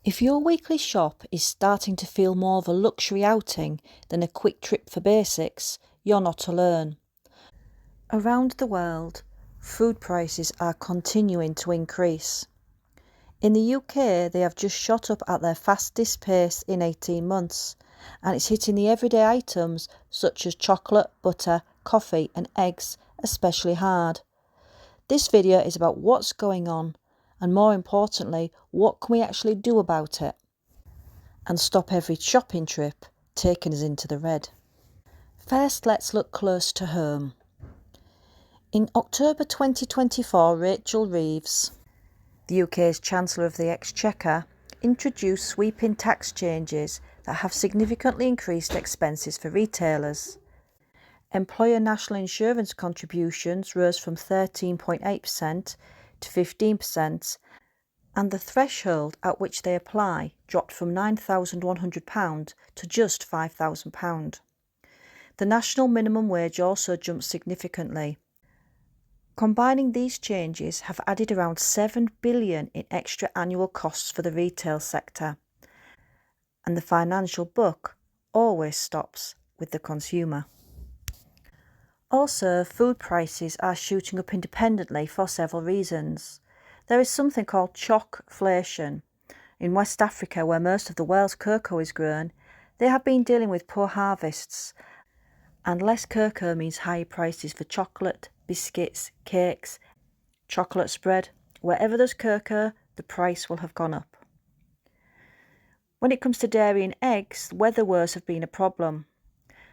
If your weekly shop is starting to feel more of a luxury outing than a quick trip for basics, you're not alone. Around the world, food prices are continuing to increase. In the UK, they have just shot up at their fastest pace in 18 months, and it's hitting the everyday items such as chocolate, butter, coffee and eggs especially hard. This video is about what's going on, and more importantly, what can we actually do about it and stop every shopping trip taking us into the red. First, let's look close to home. In October 2024, Rachel Reeves, the UK's Chancellor of the Exchequer, introduced sweeping tax changes that have significantly increased expenses for retailers. Employer national insurance contributions rose from 13.8% to 15%, and the threshold at which they apply dropped from £9,100 to just £5,000. The national minimum wage also jumped significantly. Combining these changes have added around £7 billion in extra annual costs for the retail sector. And the financial buck always stops with the consumer. Also, food prices are shooting up independently for several reasons. There is something called chockflation. In West Africa, where most of the world's cocoa is grown, they have been dealing with poor harvests, and less cocoa means higher prices for chocolate, biscuits, cakes, chocolate spread. Wherever there's cocoa, the price will have gone up. When it comes to dairy and eggs, weather woes have been a problem.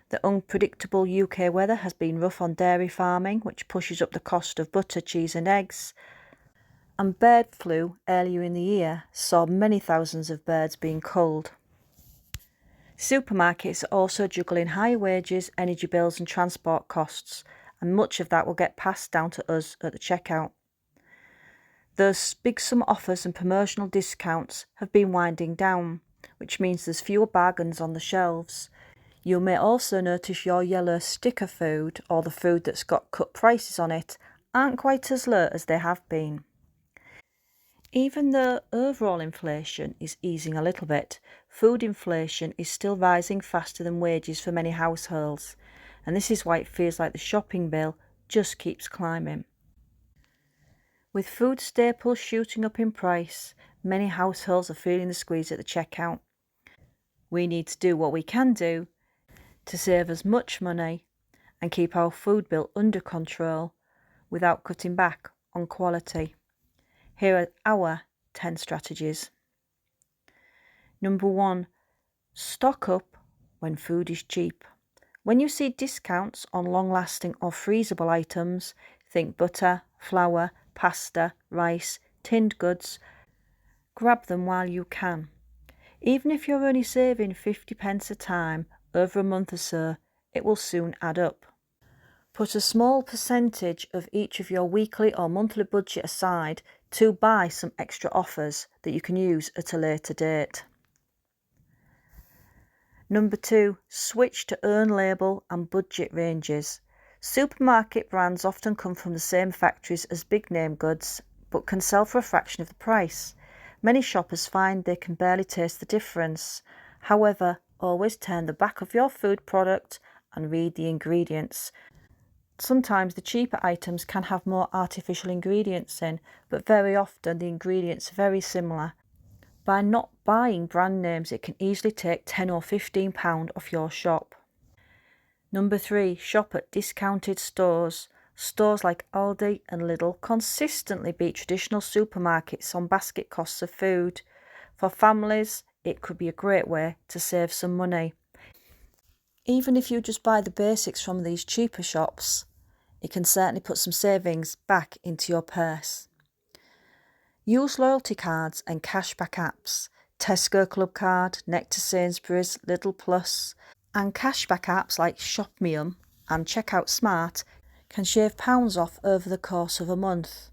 The unpredictable UK weather has been rough on dairy farming, which pushes up the cost of butter, cheese and eggs. And bird flu earlier in the year saw many thousands of birds being culled. Supermarkets are also juggling high wages, energy bills and transport costs, and much of that will get passed down to us at the checkout. Those big summer offers and promotional discounts have been winding down, which means there's fewer bargains on the shelves. You may also notice your yellow sticker food, or the food that's got cut prices on it, aren't quite as low as they have been. Even though overall inflation is easing a little bit, food inflation is still rising faster than wages for many households, and this is why it feels like the shopping bill just keeps climbing. With food staples shooting up in price, many households are feeling the squeeze at the checkout. We need to do what we can do to save as much money and keep our food bill under control without cutting back on quality. Here are our 10 strategies. Number 1, stock up when food is cheap. When you see discounts on long-lasting or freezable items, think butter, flour, pasta, rice, tinned goods, grab them while you can. Even if you're only saving 50p a time over a month or so, it will soon add up. Put a small percentage of each of your weekly or monthly budget aside to buy some extra offers that you can use at a later date. Number 2, switch to own label and budget ranges. Supermarket brands often come from the same factories as big name goods, but can sell for a fraction of the price. Many shoppers find they can barely taste the difference. However, always turn the back of your food product and read the ingredients. Sometimes the cheaper items can have more artificial ingredients in, but very often the ingredients are very similar. By not buying brand names, it can easily take £10 or £15 off your shop. Number 3, shop at discounted stores. Stores like Aldi and Lidl consistently beat traditional supermarkets on basket costs of food. For families, it could be a great way to save some money. Even if you just buy the basics from these cheaper shops, it can certainly put some savings back into your purse. Use loyalty cards and cashback apps. Tesco Clubcard, Nectar Sainsbury's, Lidl Plus, and cashback apps like Shopmium and Checkout Smart can shave pounds off over the course of a month.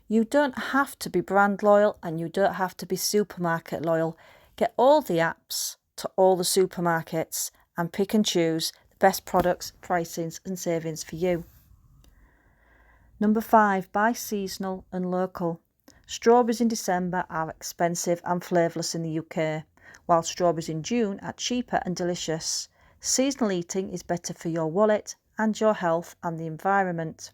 You don't have to be brand loyal and you don't have to be supermarket loyal. Get all the apps to all the supermarkets and pick and choose the best products, pricings and savings for you. Number 5, buy seasonal and local. Strawberries in December are expensive and flavourless in the UK, while strawberries in June are cheaper and delicious. Seasonal eating is better for your wallet and your health and the environment.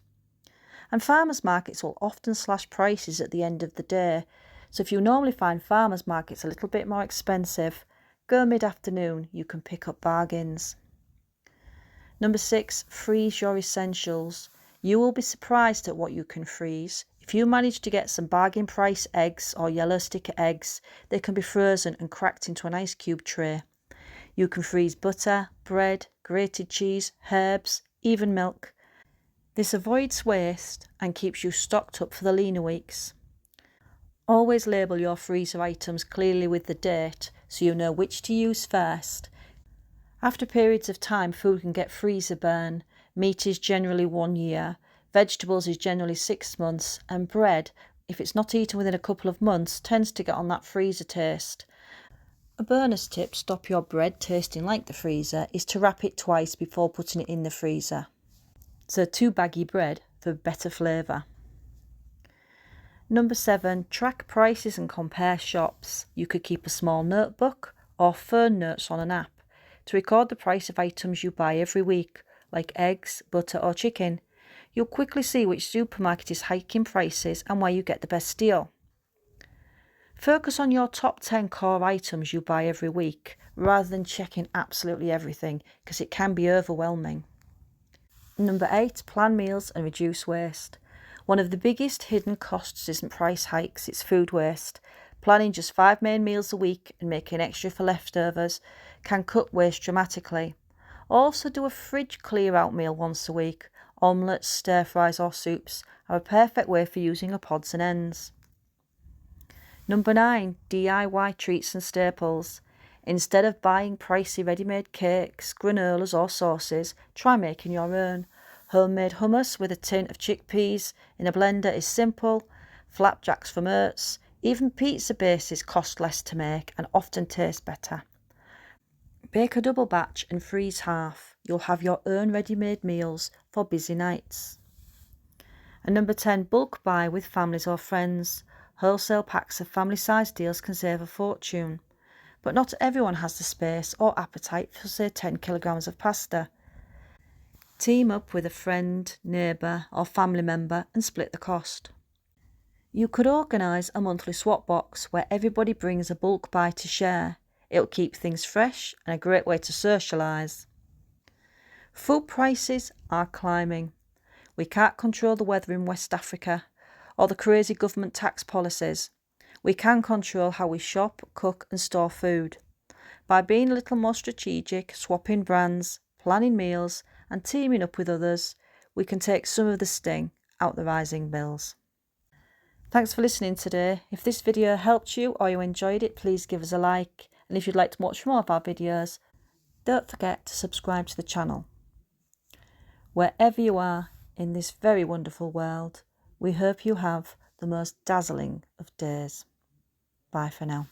And farmers markets will often slash prices at the end of the day, so if you normally find farmers markets a little bit more expensive, go mid-afternoon, you can pick up bargains. Number 6, freeze your essentials. You will be surprised at what you can freeze. If you manage to get some bargain price eggs or yellow sticker eggs, they can be frozen and cracked into an ice cube tray. You can freeze butter, bread, grated cheese, herbs, even milk. This avoids waste and keeps you stocked up for the leaner weeks. Always label your freezer items clearly with the date so you know which to use first. After periods of time, food can get freezer burn. Meat is generally 1 year, vegetables is generally 6 months, and bread, if it's not eaten within a couple of months, tends to get on that freezer taste. A bonus tip to stop your bread tasting like the freezer is to wrap it twice before putting it in the freezer. So 2 baggy bread for better flavour. Number 7, track prices and compare shops. You could keep a small notebook or phone notes on an app to record the price of items you buy every week, like eggs, butter or chicken. You'll quickly see which supermarket is hiking prices and where you get the best deal. Focus on your top 10 core items you buy every week, rather than checking absolutely everything, because it can be overwhelming. Number 8, plan meals and reduce waste. One of the biggest hidden costs isn't price hikes, it's food waste. Planning just 5 main meals a week and making extra for leftovers can cut waste dramatically. Also do a fridge clear out meal once a week. Omelettes, stir fries or soups are a perfect way for using up odds and ends. Number 9, DIY treats and staples. Instead of buying pricey ready-made cakes, granolas or sauces, try making your own. Homemade hummus with a tin of chickpeas in a blender is simple. Flapjacks from oats. Even pizza bases cost less to make and often taste better. Bake a double batch and freeze half. You'll have your own ready-made meals for busy nights. And number 10, bulk buy with families or friends. Wholesale packs of family-sized deals can save a fortune. But not everyone has the space or appetite for, say, 10 kilograms of pasta. Team up with a friend, neighbour or family member and split the cost. You could organise a monthly swap box where everybody brings a bulk buy to share. It'll keep things fresh and a great way to socialise. Food prices are climbing. We can't control the weather in West Africa or the crazy government tax policies. We can control how we shop, cook and store food. By being a little more strategic, swapping brands, planning meals and teaming up with others, we can take some of the sting out the rising bills. Thanks for listening today. If this video helped you or you enjoyed it, please give us a like. And if you'd like to watch more of our videos, don't forget to subscribe to the channel. Wherever you are in this very wonderful world, we hope you have the most dazzling of days. Bye for now.